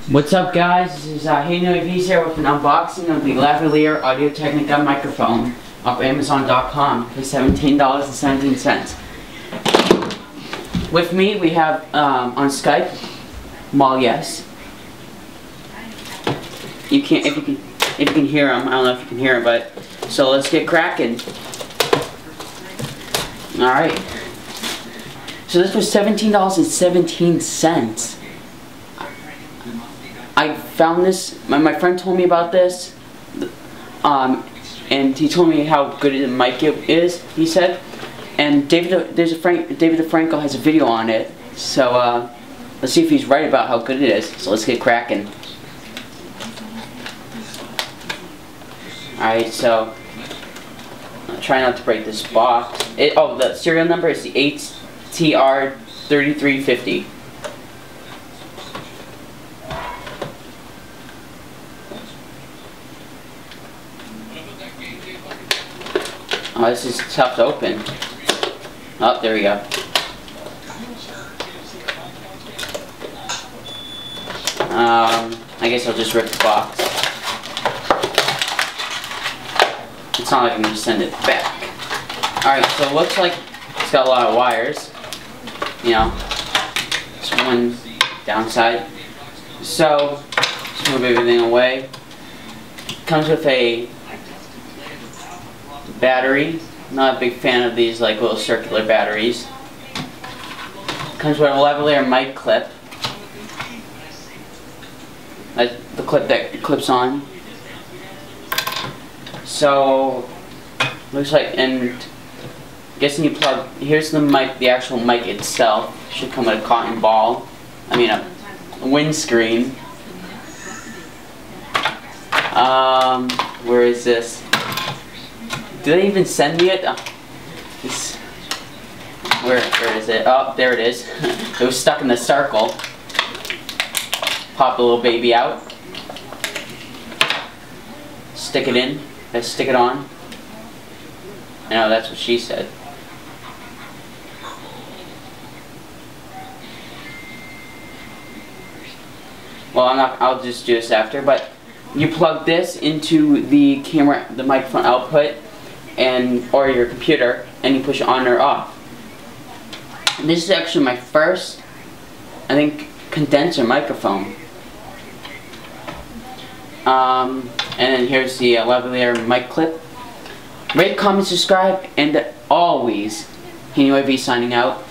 What's up, guys? This is Hayden here with an unboxing of the Lavalier Audio Technica microphone off Amazon.com for $17.17. With me, we have on Skype, Mal. Yes, you can't. If you can hear him, I don't know if you can hear him, but so let's get cracking. All right. So this was $17.17. I found this, my friend told me about this, and he told me how good the mic is, he said, and David DeFranco has a video on it, so let's see if he's right about how good it is. So let's get cracking. Alright, so I'll try not to break this box. The serial number is the HTR3350. Oh, this is tough to open. Oh, there we go. I guess I'll just rip the box. It's not like I'm going to send it back. Alright, so it looks like it's got a lot of wires. You know, it's one downside. So, just move everything away. Comes with a battery. Not a big fan of these like little circular batteries. Comes with a lavalier mic clip. That's the clip that clips on. So looks like, and I'm guessing you plug. Here's the mic, the actual mic itself. Should come with a cotton ball. I mean a windscreen. Where is this? Did they even send me it? Where is it? Oh, there it is. It was stuck in the circle. Pop the little baby out. Stick it in. Stick it on. I know, that's what she said. Well, I'll just do this after, but you plug this into the camera, the microphone output, or your computer, and you push it on or off. And this is actually my first, I think, condenser microphone. And then here's the lavalier mic clip. Rate, comment, subscribe, and always, Hayden signing out.